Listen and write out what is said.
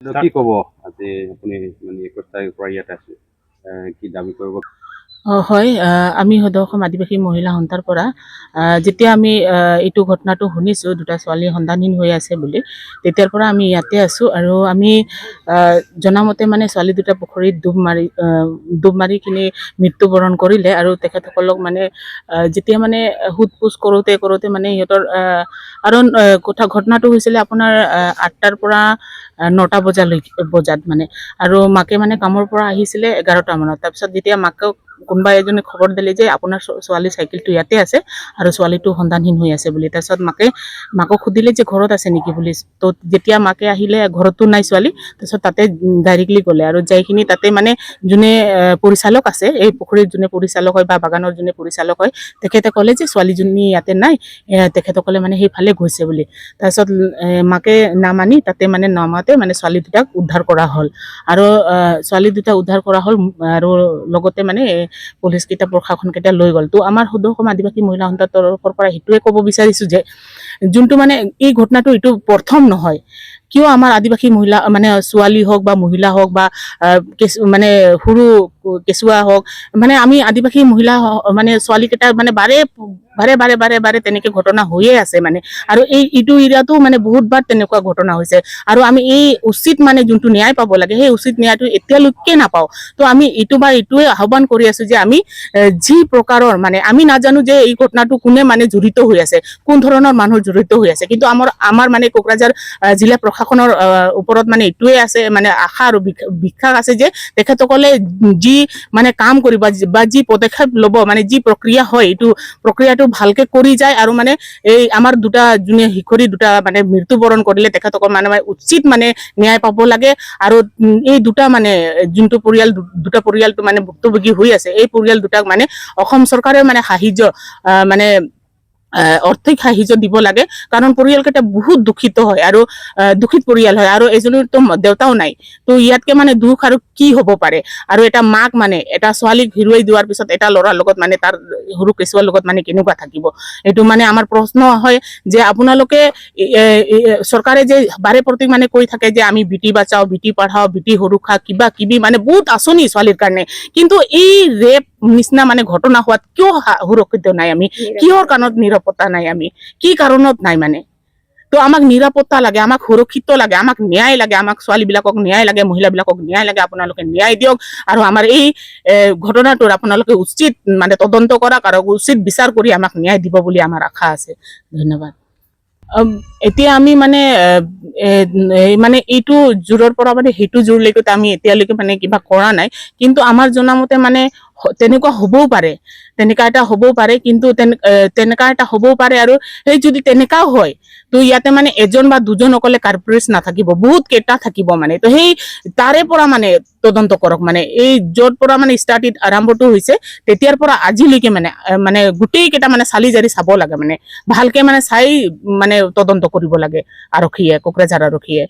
কি ক'ব আজি আপুনি মানে 21 তাৰিখৰ পৰা ইয়াত আছে কি দাবী কৰিব? হয়, আমি সদৌ অসম আদিবাসী মহিলা সন্থাৰ পৰা যেতিয়া আমি এইটো ঘটনাটো শুনিছোঁ, দুটা ছোৱালী সন্তানহীন হৈ আছে বুলি, তেতিয়াৰ পৰা আমি ইয়াতে আছোঁ। আৰু আমি জনামতে মানে ছোৱালী দুটা পুখুৰীত ডুব মাৰি কিনি মৃত্যুবৰণ কৰিলে। আৰু তেখেতসকলক মানে যেতিয়া মানে সোধ পোছ কৰোঁতে মানে সিহঁতৰ কাৰণ ঘটনাটো হৈছিলে আপোনাৰ 8টাৰ পৰা 9টা বজাত মানে। আৰু মাকে মানে কামৰ পৰা আহিছিলে 11টা মানত। তাৰপিছত যেতিয়া মাকক কোনোবা এজনে খবৰ দিলে যে আপোনাৰ ছোৱালী চাইকেলটো ইয়াতে আছে আৰু ছোৱালীটো সন্তানহীন হৈ আছে বুলি। তাৰপিছত মাকক সুধিলে যে ঘৰত আছে নেকি বুলি। তো যেতিয়া মাকে আহিলে ঘৰতো নাই ছোৱালী, তাৰপিছত তাতে ডাইৰেক্টলি গ'লে আৰু যাইখিনি তাতে মানে যোনে পৰিচালক আছে, এই পুখুৰীৰ যোনে পৰিচালক হয় বা বাগানৰ যোনে পৰিচালক হয়, তেখেতে ক'লে যে ছোৱালীজনী ইয়াতে নাই, তেখেতসকলে মানে সেইফালে গৈছে বুলি। তাৰপিছত মাকে নামানি তাতে মানে নামাতে মানে ছোৱালী দুটাক উদ্ধাৰ কৰা হ'ল। আৰু ছোৱালী দুটা উদ্ধাৰ কৰা হ'ল আৰু লগতে মানে পুলিচ কেইটা প্ৰশাসন কেইটা লৈ গ'ল। তো আমাৰ সদৌ অসম আদিবাসী মহিলা সন্থাৰ তৰফৰ পৰা সেইটোৱে ক'ব বিচাৰিছোঁ যে যোনটো মানে এই ঘটনাটো এইটো প্ৰথম নহয়। কিয় আমাৰ আদিবাসী মহিলা মানে ছোৱালী হওক বা মহিলা হওক বা মানে সৰু কেঁচুৱা হওক, মানে আমি আদিবাসী মহিলা মানে ছোৱালীকেইটা মানে বাৰে তেনেকে ঘটনা হৈয়ে আছে মানে। আৰু এইটো এৰিয়াতো মানে বহুতবাৰ তেনেকুৱা ঘটনা হৈছে। আৰু আমি এই উচিত মানে যোনটো ন্যায় পাব লাগে, সেই উচিত ন্যায়টো এতিয়ালৈকে নাপাওঁ। তো আমি এইটোৱে আহ্বান কৰি আছো যে আমি যি প্ৰকাৰৰ মানে আমি নাজানো যে এই ঘটনাটো কোনে মানে জড়িত হৈ আছে, কোন ধৰণৰ মানুহ জড়িত হৈ আছে, কিন্তু আমাৰ মানে কোকৰাঝাৰ জিলা প্ৰশাসনৰ ওপৰত মানে এইটোৱে আছে মানে আশা আৰু বিশ্বাস আছে যে তেখেতসকলে যি মানে কাম কৰিব বা যি পদক্ষেপ ল'ব, মানে যি প্ৰক্ৰিয়া হয়, এইটো প্ৰক্ৰিয়াটো ভালকে কৰি যায়। আৰু মানে এই আমাৰ যোনে শিখৰী দুটা মানে মৃত্যুবৰণ কৰিলে তেখেতসকল মানে উচিত মানে ন্যায় পাব লাগে। আৰু এই দুটা মানে যোনটো দুটা পৰিয়ালটো মানে ভুক্তভোগী হৈ আছে, এই পৰিয়াল দুটাক মানে অসম চৰকাৰে মানে সাহায্য মানে আৰ্থিক সাহায্য দিব লাগে। কাৰণ পৰিয়ালকেইটা বহুত দুখিত হয় আৰু দুখিত পৰিয়াল হয়। আৰু এজনীতো দেউতাও নাই। তো ইয়াতকে মানে দুখ আৰু কি হ'ব পাৰে। আৰু এটা মাক মানে এটা ছোৱালীক হেৰুৱাই দিয়াৰ পিছত এটা ল'ৰাৰ লগত মানে তাৰ সৰু কেঁচুৱাৰ লগত মানে কেনেকুৱা থাকিব, এইটো মানে আমাৰ প্ৰশ্ন হয় যে আপোনালোকে চৰকাৰে যে বাৰে প্ৰতি মানে কৈ থাকে যে আমি বেটি বাচাও, বেটি পঢ়াও, বেটি সুৰক্ষা, কিবা কিবি মানে বহুত আঁচনি ছোৱালীৰ কাৰণে, কিন্তু এই ৰেপ নিচিনা মানে ঘটনা হোৱাত কিয় সুৰক্ষিত নাই আমি? কিহৰ কাৰণত নিৰাপত্তা নাই আমি? কি কাৰণত নাই মানে? তো আমাক নিৰাপত্তা লাগে, আমাক সুৰক্ষিত লাগে, আমাক ন্যায় লাগে, আমাক ছোৱালীবিলাকক ন্যায় লাগে, মহিলাবিলাকক ন্যায় লাগে। আপোনালোকে ন্যায় দিয়ক আৰু আমাৰ এই ঘটনাটোৰ আপোনালোকে উচিত মানে তদন্ত কৰক আৰু উচিত বিচাৰ কৰি আমাক ন্যায় দিব বুলি আমাৰ আশা আছে। ধন্যবাদ। এতিয়া আমি মানে মানে এইটো জোৰৰ পৰা মানে সেইটো জোৰলৈকে আমি এতিয়ালৈকে মানে কিবা কৰা নাই, কিন্তু আমাৰ জনামতে মানে তেনেকুৱা হ'বও পাৰে, তেনেকা এটা হ'বও পাৰে, কিন্তু তেনেকা এটা হ'বও পাৰে। আৰু সেই যদি তেনেকাও হয়, তো ইয়াতে মানে এজন বা দুজন অকলে কাৰ্পৰেট নাথাকিব, বহুত কেইটা থাকিব মানে। তো সেই তাৰে পৰা মানে তদন্ত কৰক, মানে এই য'ৰ পৰা মানে আৰম্ভটো হৈছে তেতিয়াৰ পৰা আজিলৈকে মানে গোটেই কেইটা মানে চালি জাৰি চাব লাগে, মানে ভালকে মানে চাই মানে তদন্ত কৰিব লাগে আৰক্ষীয়ে, কোকৰাঝাৰ আৰক্ষীয়ে।